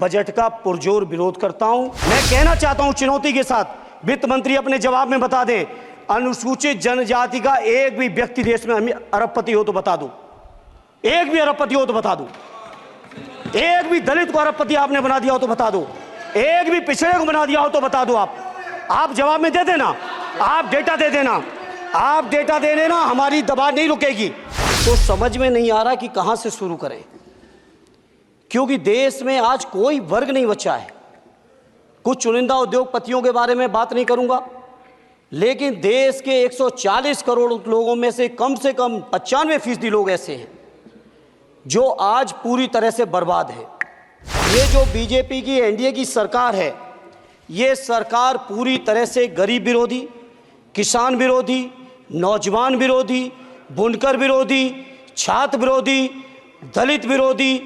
Budget का पुरजोर विरोध करता हूं। मैं कहना चाहता हूं चुनौती के साथ, वित्त मंत्री अपने जवाब में बता दें, अनुसूचित जनजाति का एक भी व्यक्ति देश में अरबपति हो तो बता दो, एक भी अरबपति हो तो बता दो, एक भी दलित को अरबपति आपने बना दिया हो तो बता दो, एक भी पिछड़े को बना दिया हो तो बता दो। आप जवाब में दे देना, आप डेटा दे देना, आप डेटा दे देना, हमारी दबाव नहीं रुकेगी। तो समझ में नहीं आ रहा कि कहां से शुरू करें, क्योंकि देश में आज कोई वर्ग नहीं बचा है। कुछ चुनिंदा उद्योगपतियों के बारे में बात नहीं करूंगा, लेकिन देश के 140 करोड़ लोगों में से कम 95% लोग ऐसे हैं जो आज पूरी तरह से बर्बाद है। ये जो बीजेपी की एनडीए की सरकार है, ये सरकार पूरी तरह से गरीब विरोधी, किसान विरोधी, नौजवान विरोधी, बुनकर विरोधी, छात्र विरोधी, दलित विरोधी,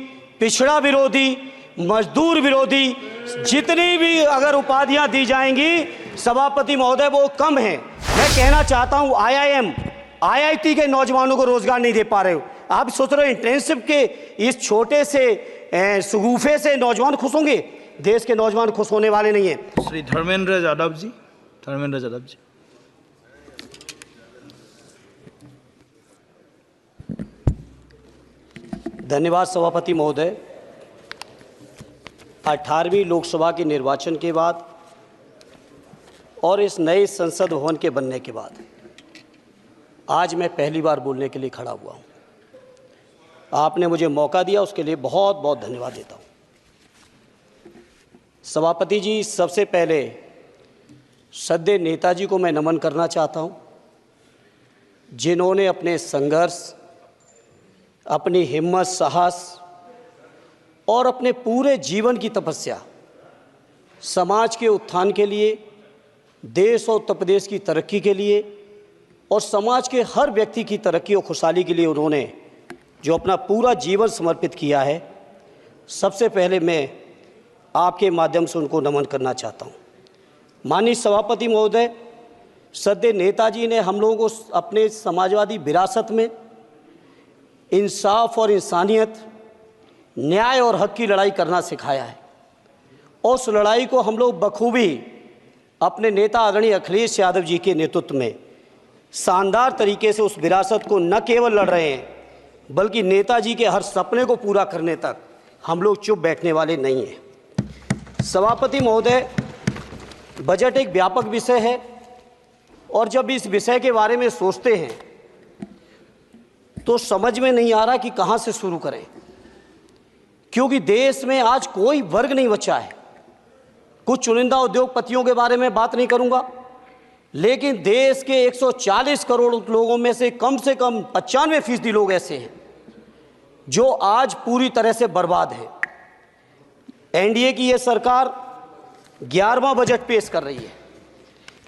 पिछड़ा विरोधी, मजदूर विरोधी, जितनी भी अगर उपाधियां दी जाएंगी सभापति महोदय वो कम है। मैं कहना चाहता हूं आईआईएम, आईआईटी के नौजवानों को रोजगार नहीं दे पा रहे हो। आप सोच रहे हो इंटर्नशिप के इस छोटे से शगुफे से नौजवान खुश होंगे? देश के नौजवान खुश होने वाले नहीं है। श्री धर्मेंद्र यादव जी, धर्मेंद्र यादव जी। धन्यवाद सभापति महोदय। 18वीं लोकसभा के निर्वाचन के बाद और इस नए संसद भवन के बनने के बाद आज मैं पहली बार बोलने के लिए खड़ा हुआ हूं। आपने मुझे मौका दिया, उसके लिए बहुत बहुत धन्यवाद देता हूं। सभापति जी, सबसे पहले श्रद्धेय नेताजी को मैं नमन करना चाहता हूं, जिन्होंने अपने संघर्ष, अपनी हिम्मत, साहस और अपने पूरे जीवन की तपस्या समाज के उत्थान के लिए, देश और उत्तर प्रदेश की तरक्की के लिए और समाज के हर व्यक्ति की तरक्की और खुशहाली के लिए उन्होंने जो अपना पूरा जीवन समर्पित किया है, सबसे पहले मैं आपके माध्यम से उनको नमन करना चाहता हूँ। माननीय सभापति महोदय, श्रद्धेय नेताजी ने हम लोगों को अपने समाजवादी विरासत में इंसाफ और इंसानियत, न्याय और हक की लड़ाई करना सिखाया है और उस लड़ाई को हम लोग बखूबी अपने नेता आदरणीय अखिलेश यादव जी के नेतृत्व में शानदार तरीके से उस विरासत को न केवल लड़ रहे हैं, बल्कि नेताजी के हर सपने को पूरा करने तक हम लोग चुप बैठने वाले नहीं हैं। सभापति महोदय, बजट एक व्यापक विषय है और जब इस विषय के बारे में सोचते हैं तो समझ में नहीं आ रहा कि कहां से शुरू करें, क्योंकि देश में आज कोई वर्ग नहीं बचा है। कुछ चुनिंदा उद्योगपतियों के बारे में बात नहीं करूंगा, लेकिन देश के 140 करोड़ लोगों में से कम 95% लोग ऐसे हैं जो आज पूरी तरह से बर्बाद है। एनडीए की ये सरकार 11वां बजट पेश कर रही है,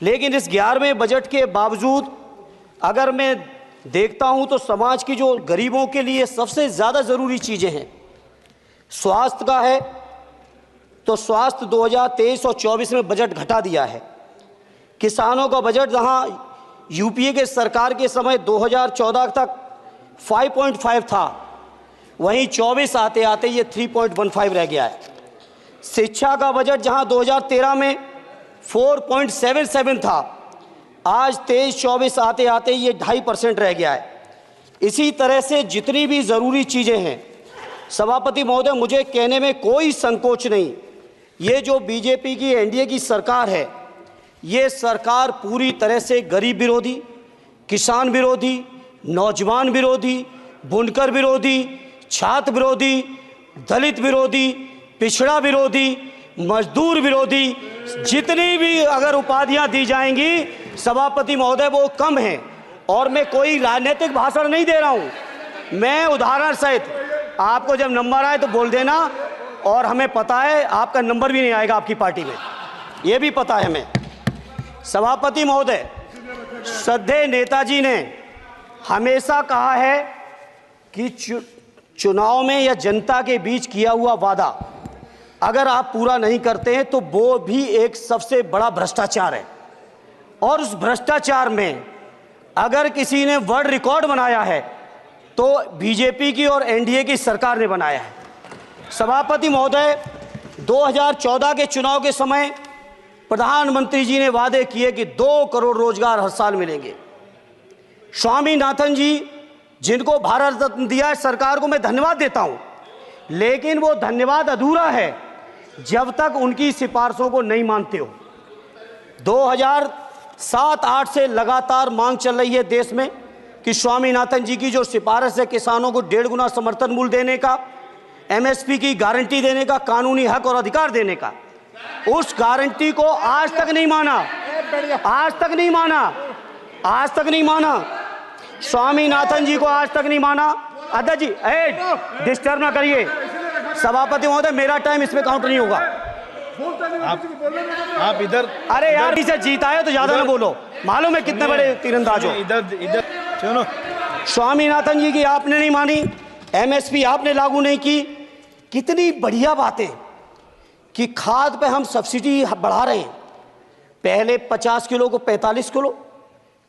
लेकिन इस 11वें बजट के बावजूद अगर मैं देखता हूं तो समाज की जो गरीबों के लिए सबसे ज़्यादा ज़रूरी चीज़ें हैं, स्वास्थ्य का है तो स्वास्थ्य 2023 और 24 में बजट घटा दिया है। किसानों का बजट जहां यूपीए के सरकार के समय 2014 तक 5.5 था, वहीं 24 आते आते ये 3.15 रह गया है। शिक्षा का बजट जहां 2013 में 4.77 था, आज 23-24 आते आते ये 2.5% रह गया है। इसी तरह से जितनी भी ज़रूरी चीज़ें हैं, सभापति महोदय, मुझे कहने में कोई संकोच नहीं, ये जो बीजेपी की एनडीए की सरकार है, ये सरकार पूरी तरह से गरीब विरोधी, किसान विरोधी, नौजवान विरोधी, बुनकर विरोधी, छात्र विरोधी, दलित विरोधी, पिछड़ा विरोधी, मजदूर विरोधी, जितनी भी अगर उपाधियां दी जाएंगी सभापति महोदय वो कम हैं। और मैं कोई राजनीतिक भाषण नहीं दे रहा हूं, मैं उदाहरण सहित आपको जब नंबर आए तो बोल देना, और हमें पता है आपका नंबर भी नहीं आएगा आपकी पार्टी में, ये भी पता है हमें। सभापति महोदय, श्रद्धेय नेताजी ने हमेशा कहा है कि चुनाव में या जनता के बीच किया हुआ वादा अगर आप पूरा नहीं करते हैं तो वो भी एक सबसे बड़ा भ्रष्टाचार है, और उस भ्रष्टाचार में अगर किसी ने वर्ल्ड रिकॉर्ड बनाया है तो बीजेपी की और एनडीए की सरकार ने बनाया है। सभापति महोदय, 2014 के चुनाव के समय प्रधानमंत्री जी ने वादे किए कि 2 करोड़ रोजगार हर साल मिलेंगे। स्वामीनाथन जी, जिनको भारत रत्न दिया है, सरकार को मैं धन्यवाद देता हूं, लेकिन वो धन्यवाद अधूरा है जब तक उनकी सिफारिशों को नहीं मानते हो। 2007-8 से लगातार मांग चल रही है देश में कि स्वामीनाथन जी की जो सिफारिश है किसानों को 1.5 गुना समर्थन मूल्य देने का, एमएसपी की गारंटी देने का, कानूनी हक और अधिकार देने का, उस गारंटी को आज तक नहीं माना, आज तक नहीं माना, आज तक नहीं माना। स्वामीनाथन जी को आज तक नहीं माना। अध्यक्ष जी, डिस्टर्ब ना करिए। सभापति महोदय, मेरा टाइम इसमें काउंट नहीं होगा। आप इधर, अरे यार, इसे जीता है तो ज्यादा ना बोलो, मालूम है कितने बड़े तीरंदाज हो। इधर सुनो, स्वामीनाथन जी की आपने नहीं मानी, एमएसपी आपने लागू नहीं की। कितनी बढ़िया बातें कि खाद पे हम सब्सिडी बढ़ा रहे हैं, पहले 50 किलो को 45 किलो,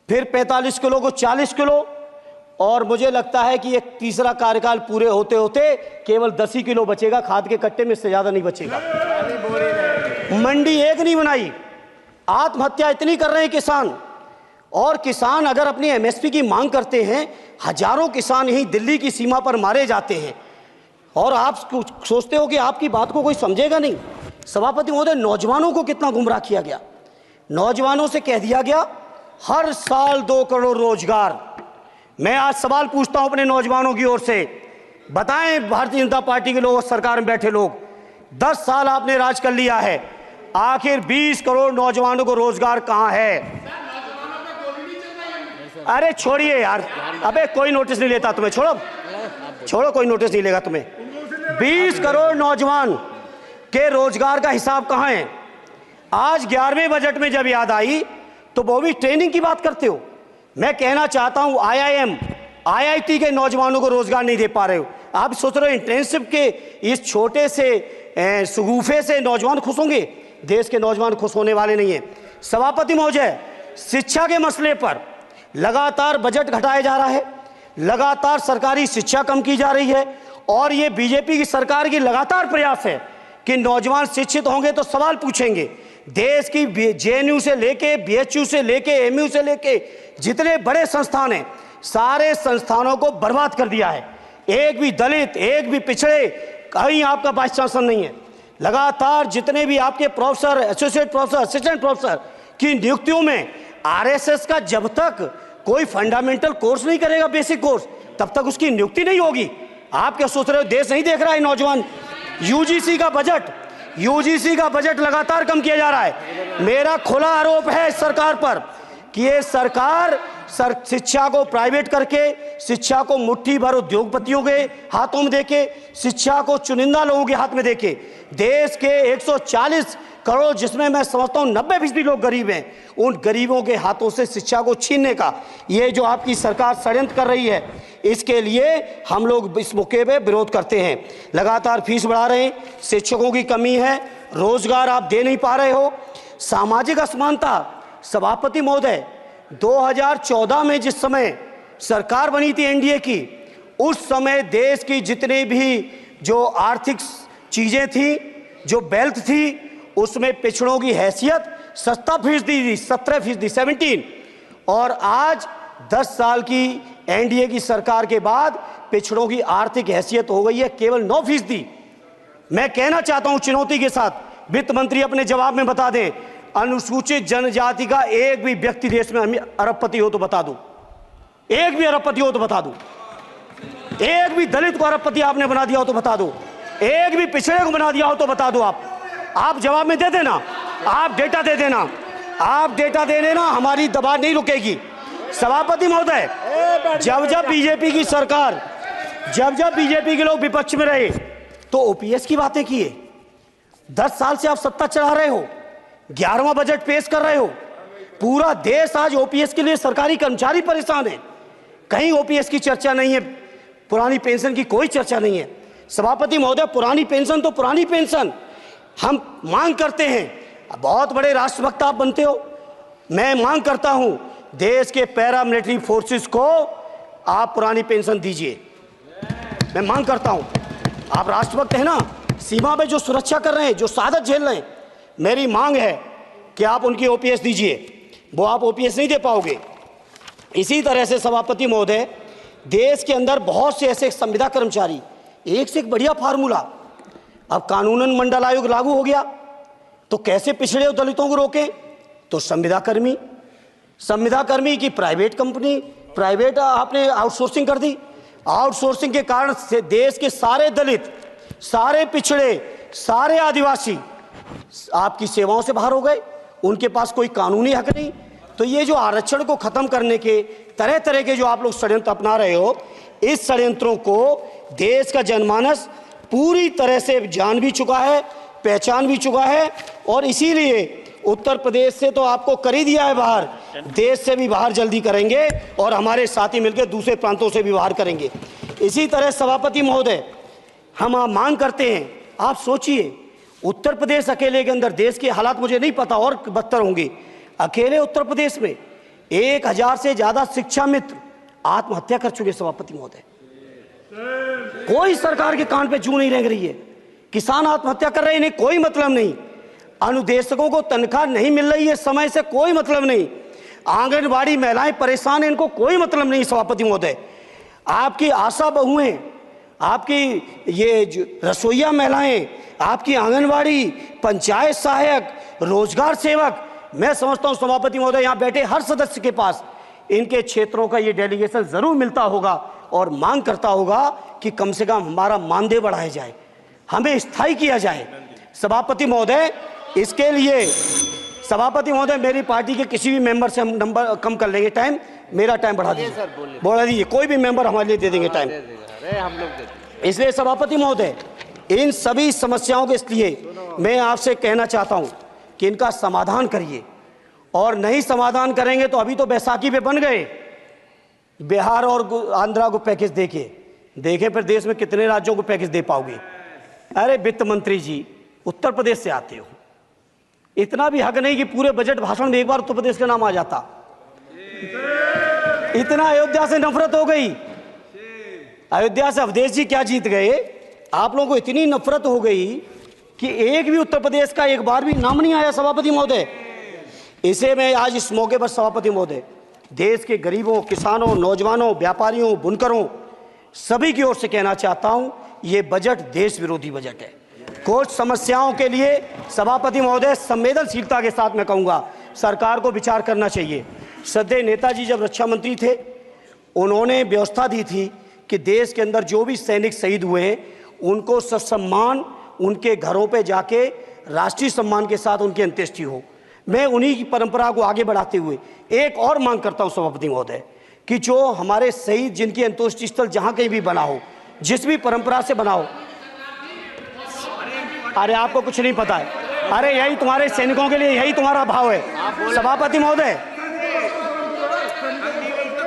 फिर 45 किलो को 40 किलो, और मुझे लगता है कि एक तीसरा कार्यकाल पूरे होते होते केवल 10 ही किलो बचेगा खाद के कट्टे में, इससे ज्यादा नहीं बचेगा। मंडी एक नहीं बनाई, आत्महत्या इतनी कर रहे हैं किसान, और किसान अगर अपनी एमएसपी की मांग करते हैं, हजारों किसान यहीं दिल्ली की सीमा पर मारे जाते हैं, और आप सोचते हो कि आपकी बात को कोई समझेगा नहीं। सभापति महोदय, नौजवानों को कितना गुमराह किया गया। नौजवानों से कह दिया गया हर साल 2 करोड़ रोजगार। मैं आज सवाल पूछता हूं अपने नौजवानों की ओर से, बताएं भारतीय जनता पार्टी के लोग और सरकार में बैठे लोग, 10 साल आपने राज कर लिया है, आखिर 20 करोड़ नौजवानों को रोजगार कहां है? अरे छोड़िए यार, अबे कोई नोटिस नहीं लेता तुम्हें, छोड़ो छोड़ो, कोई नोटिस नहीं लेगा तुम्हें। 20 करोड़ नौजवान के रोजगार का हिसाब कहां है? आज 11वें बजट में जब याद आई तो वो भी ट्रेनिंग की बात करते हो। मैं कहना चाहता हूं, आईआईएम, आईआईटी के नौजवानों को रोजगार नहीं दे पा रहे हो। आप सोच रहे हो इंटर्नशिप के इस छोटे से शगुफे से नौजवान खुश होंगे? देश के नौजवान खुश होने वाले नहीं है। सभापति महोदय, शिक्षा के मसले पर लगातार बजट घटाया जा रहा है, लगातार सरकारी शिक्षा कम की जा रही है, और ये बीजेपी की सरकार की लगातार प्रयास है कि नौजवान शिक्षित होंगे तो सवाल पूछेंगे। देश की जेएनयू से लेके, बीएचयू से लेके, एमयू से लेके जितने बड़े संस्थान हैं, सारे संस्थानों को बर्बाद कर दिया है। एक भी दलित, एक भी पिछड़े, कहीं आपका वाइस चांसलर नहीं है। लगातार जितने भी आपके professor, associate professor, assistant professor की नियुक्तियों में आरएसएस का जब तक कोई फंडामेंटल कोर्स नहीं करेगा, बेसिक कोर्स, तब तक उसकी नियुक्ति नहीं होगी। आप क्या सोच रहे हो देश नहीं देख रहा है नौजवान? यूजीसी का बजट लगातार कम किया जा रहा है। मेरा खुला आरोप है इस सरकार पर कि ये सरकार शिक्षा को प्राइवेट करके, शिक्षा को मुट्ठी भर उद्योगपतियों के हाथों में देके, शिक्षा को चुनिंदा लोगों के हाथ में देके, देश के 140 करोड़, जिसमें मैं समझता हूं 90% लोग गरीब हैं, उन गरीबों के हाथों से शिक्षा को छीनने का ये जो आपकी सरकार षड्यंत्र कर रही है, इसके लिए हम लोग इस मौके पे विरोध करते हैं। लगातार फीस बढ़ा रहे हैं, शिक्षकों की कमी है, रोजगार आप दे नहीं पा रहे हो, सामाजिक असमानता। सभापति महोदय, 2014 में जिस समय सरकार बनी थी एनडीए की, उस समय देश की जितने भी जो आर्थिक चीजें थी, जो वेल्थ थी, उसमें पिछड़ों की हैसियत 17% थी, 17%, और आज 10 साल की एनडीए की सरकार के बाद पिछड़ों की आर्थिक हैसियत हो गई है केवल 9%। मैं कहना चाहता हूं चुनौती के साथ, वित्त मंत्री अपने जवाब में बता दें, अनुसूचित जनजाति का एक भी व्यक्ति देश में अरबपति हो तो बता दो, एक भी अरबपति हो तो बता दो, एक भी दलित को अरबपति आपने बना दिया हो तो बता दो, एक भी पिछड़े को बना दिया हो तो बता दो। आप जवाब में दे देना, आप डेटा दे देना, आप डेटा दे देना, हमारी दबाव नहीं रुकेगी। सभापति महोदय, जब जब बीजेपी की सरकार, जब जब बीजेपी के लोग विपक्ष में रहे तो ओपीएस की बातें किए। 10 साल से आप सत्ता चला रहे हो, 11वां बजट पेश कर रहे हो, पूरा देश आज ओपीएस के लिए सरकारी कर्मचारी परेशान है, कहीं ओपीएस की चर्चा नहीं है, पुरानी पेंशन की कोई चर्चा नहीं है। सभापति महोदय, पुरानी पेंशन तो पुरानी पेंशन, हम मांग करते हैं, बहुत बड़े राष्ट्रभक्त आप बनते हो, मैं मांग करता हूं देश के पैरामिलिट्री फोर्सेस को आप पुरानी पेंशन दीजिए, मैं मांग करता हूं। आप राष्ट्रभक्त हैं ना, सीमा पे जो सुरक्षा कर रहे हैं, जो शहादत झेल रहे हैं, मेरी मांग है कि आप उनकी ओपीएस दीजिए। वो आप ओपीएस नहीं दे पाओगे। इसी तरह से सभापति महोदय, देश के अंदर बहुत से ऐसे संविदा कर्मचारी, एक से एक बढ़िया फार्मूला। अब कानूनन मंडल आयोग लागू हो गया तो कैसे पिछड़े और दलितों को रोकें? तो संविदा कर्मी की प्राइवेट कंपनी, प्राइवेट आपने आउटसोर्सिंग कर दी। आउटसोर्सिंग के कारण से देश के सारे दलित, सारे पिछड़े, सारे आदिवासी आपकी सेवाओं से बाहर हो गए। उनके पास कोई कानूनी हक नहीं। तो ये जो आरक्षण को खत्म करने के तरह तरह के जो आप लोग षड्यंत्र अपना रहे हो, इस षड्यंत्रों को देश का जनमानस पूरी तरह से जान भी चुका है, पहचान भी चुका है। और इसीलिए उत्तर प्रदेश से तो आपको कर ही दिया है बाहर, देश से भी बाहर जल्दी करेंगे और हमारे साथी मिलकर दूसरे प्रांतों से भी बाहर करेंगे। इसी तरह सभापति महोदय, हम मांग करते हैं, आप सोचिए, उत्तर प्रदेश अकेले के अंदर, देश के हालात मुझे नहीं पता और बदतर होंगे, अकेले उत्तर प्रदेश में 1000 से ज्यादा शिक्षा मित्र आत्महत्या कर चुके। सभापति महोदय, कोई सरकार के कान पे जू नहीं रेंग रही है। किसान आत्महत्या कर रहे हैं, इन्हें कोई मतलब नहीं। अनुदेशकों को तनख्वाह नहीं मिल रही है समय से, कोई मतलब नहीं। आंगनबाड़ी महिलाएं परेशान हैं, इनको कोई मतलब नहीं। सभापति महोदय, आपकी आशा बहुएं, आपकी ये रसोईया महिलाएं, आपकी आंगनबाड़ी, पंचायत सहायक, रोजगार सेवक, मैं समझता हूं सभापति महोदय, यहां बैठे हर सदस्य के पास इनके क्षेत्रों का ये डेलीगेशन जरूर मिलता होगा और मांग करता होगा कि कम से कम हमारा मानदेय बढ़ाया जाए, हमें स्थायी किया जाए। सभापति महोदय, इसके लिए सभापति महोदय, मेरी पार्टी के किसी भी मेंबर से हम नंबर कम कर लेंगे, टाइम, मेरा टाइम बढ़ा दीजिए, बढ़ा दीजिए, कोई भी मेंबर हमारे लिए दे देंगे टाइम। इसलिए सभापति महोदय, इन सभी समस्याओं के लिए मैं आपसे कहना चाहता हूं कि इनका समाधान करिए, और नहीं समाधान करेंगे तो अभी तो बैसाखी पे बन गए, बिहार और आंध्रा को पैकेज देखे फिर देश में कितने राज्यों को पैकेज दे पाओगे? अरे वित्त मंत्री जी, उत्तर प्रदेश से आते हो, इतना भी हक नहीं कि पूरे बजट भाषण में एक बार उत्तर प्रदेश का नाम आ जाता। इतना अयोध्या से नफरत हो गई, अयोध्या से अवधेश जी क्या जीत गए, आप लोगों को इतनी नफरत हो गई कि एक भी उत्तर प्रदेश का एक बार भी नाम नहीं आया। सभापति महोदय, इसे मैं आज इस मौके पर सभापति महोदय, देश के गरीबों, किसानों, नौजवानों, व्यापारियों, बुनकरों, सभी की ओर से कहना चाहता हूं, ये बजट देश विरोधी बजट है। कुछ समस्याओं के लिए सभापति महोदय, संवेदनशीलता के साथ मैं कहूंगा, सरकार को विचार करना चाहिए। श्रद्धेय नेताजी जब रक्षा मंत्री थे, उन्होंने व्यवस्था दी थी कि देश के अंदर जो भी सैनिक शहीद हुए हैं उनको ससम्मान उनके घरों पे जाके राष्ट्रीय सम्मान के साथ उनकी अंत्येष्टि हो। मैं उन्हीं की परंपरा को आगे बढ़ाते हुए एक और मांग करता हूं सभापति महोदय, कि जो हमारे शहीद जिनकी अंत्येष्टि स्थल जहां कहीं भी बना हो, जिस भी परंपरा से बना हो, अरे आपको कुछ नहीं पता है, अरे यही तुम्हारे सैनिकों के लिए यही तुम्हारा भाव है। सभापति महोदय,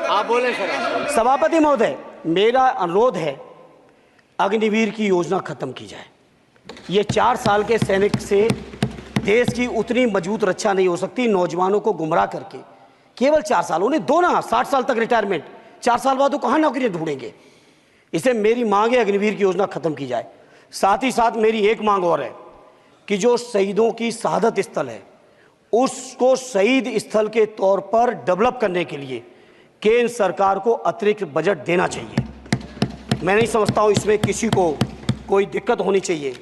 आप बोले सर। सभापति महोदय, मेरा अनुरोध है, अग्निवीर की योजना खत्म की जाए। ये 4 साल के सैनिक से देश की उतनी मजबूत रक्षा नहीं हो सकती। नौजवानों को गुमराह करके केवल 4 साल, उन्हें दो ना 60 साल तक रिटायरमेंट, 4 साल बाद वो कहाँ नौकरी ढूंढेंगे? इसे मेरी मांग है, अग्निवीर की योजना खत्म की जाए। साथ ही साथ मेरी एक मांग और है कि जो शहीदों की शहादत स्थल है, उसको शहीद स्थल के तौर पर डेवलप करने के लिए केंद्र सरकार को अतिरिक्त बजट देना चाहिए। मैं नहीं समझता हूं इसमें किसी को कोई दिक्कत होनी चाहिए।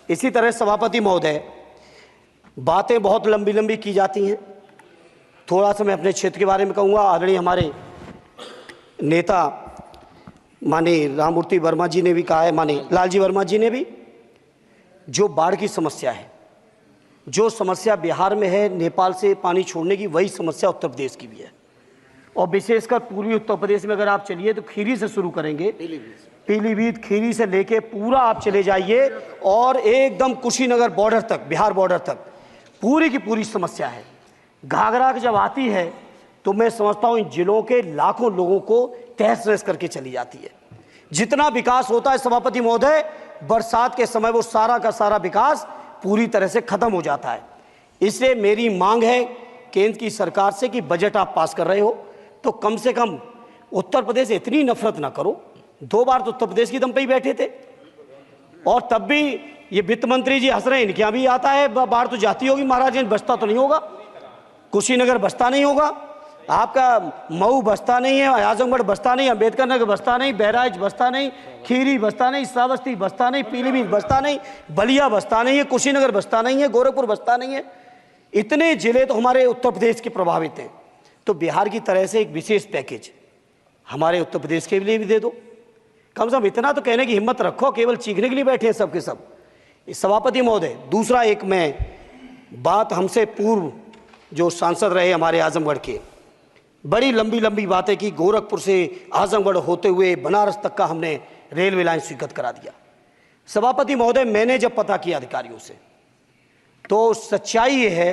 इसी तरह सभापति महोदय, बातें बहुत लंबी लंबी की जाती हैं, थोड़ा सा मैं अपने क्षेत्र के बारे में कहूँगा। आदरणीय हमारे नेता माननीय राममूर्ति वर्मा जी ने भी कहा है, माननीय लालजी वर्मा जी ने भी, जो बाढ़ की समस्या है, जो समस्या बिहार में है नेपाल से पानी छोड़ने की, वही समस्या उत्तर प्रदेश की भी है। और विशेषकर पूर्वी उत्तर प्रदेश में अगर आप चलिए तो खीरी से शुरू करेंगे, पीलीभीत, खीरी से लेके पूरा आप चले जाइए और एकदम कुशीनगर बॉर्डर तक, बिहार बॉर्डर तक पूरी की पूरी समस्या है। घाघरा जब आती है तो मैं समझता हूँ इन जिलों के लाखों लोगों को तहस नहस करके चली जाती है। जितना विकास होता है सभापति महोदय, बरसात के समय वो सारा का सारा विकास पूरी तरह से खत्म हो जाता है। इसलिए मेरी मांग है केंद्र की सरकार से कि बजट आप पास कर रहे हो तो कम से कम उत्तर प्रदेश से इतनी नफरत ना करो। 2 बार तो उत्तर प्रदेश की दम पे ही बैठे थे और तब भी ये वित्त मंत्री जी हंस रहे हैं, इनके यहाँ भी आता है, बाढ़ तो जाती होगी महाराज, बसता तो नहीं होगा, कुशीनगर बसता नहीं होगा, आपका मऊ बसता नहीं है, आजमगढ़ बसता नहीं, अम्बेडकर नगर बसता नहीं, बहराइच बसता नहीं, खीरी बसता नहीं, श्रावस्ती बसता नहीं, पीलीभीत बसता नहीं, बलिया बसता नहीं है, कुशीनगर बसता नहीं है, गोरखपुर बसता नहीं है। इतने जिले तो हमारे उत्तर प्रदेश के प्रभावित हैं। तो बिहार की तरह से एक विशेष पैकेज हमारे उत्तर प्रदेश के लिए भी दे दो। कम से कम इतना तो कहने की हिम्मत रखो, केवल चीखने के लिए बैठे हैं सब के सब। सभापति महोदय, दूसरा एक मैं बात, हमसे पूर्व जो सांसद रहे हमारे आजमगढ़ के, बड़ी लंबी लंबी बातें की, गोरखपुर से आजमगढ़ होते हुए बनारस तक का हमने रेलवे लाइन स्वीकृत करा दिया। सभापति महोदय, मैंने जब पता किया अधिकारियों से, तो सच्चाई ये है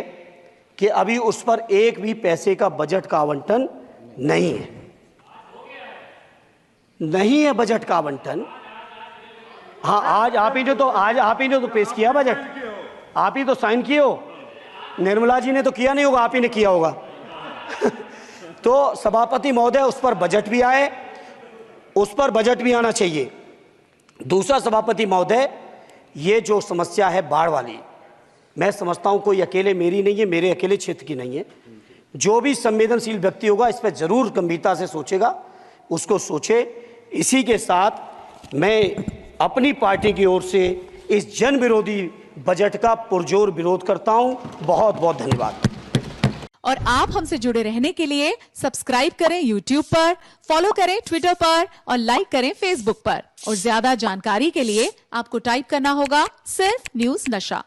कि अभी उस पर एक भी पैसे का बजट का आवंटन नहीं है, नहीं है बजट का आवंटन। हाँ, आज आप ही ने तो पेश किया बजट, आप ही तो साइन किए हो, निर्मला जी ने तो किया नहीं होगा, आप ही ने किया होगा। तो सभापति महोदय, उस पर बजट भी आए, उस पर बजट भी आना चाहिए। दूसरा सभापति महोदय, ये जो समस्या है बाढ़ वाली, मैं समझता हूं कोई अकेले मेरी नहीं है, मेरे अकेले क्षेत्र की नहीं है। जो भी संवेदनशील व्यक्ति होगा इस पर जरूर गंभीरता से सोचेगा, उसको सोचे। इसी के साथ मैं अपनी पार्टी की ओर से इस जन विरोधी बजट का पुरजोर विरोध करता हूं। बहुत बहुत धन्यवाद। और आप हमसे जुड़े रहने के लिए सब्सक्राइब करें YouTube पर, फॉलो करें Twitter पर और लाइक करें Facebook पर। और ज्यादा जानकारी के लिए आपको टाइप करना होगा सिर्फ न्यूज़ नशा।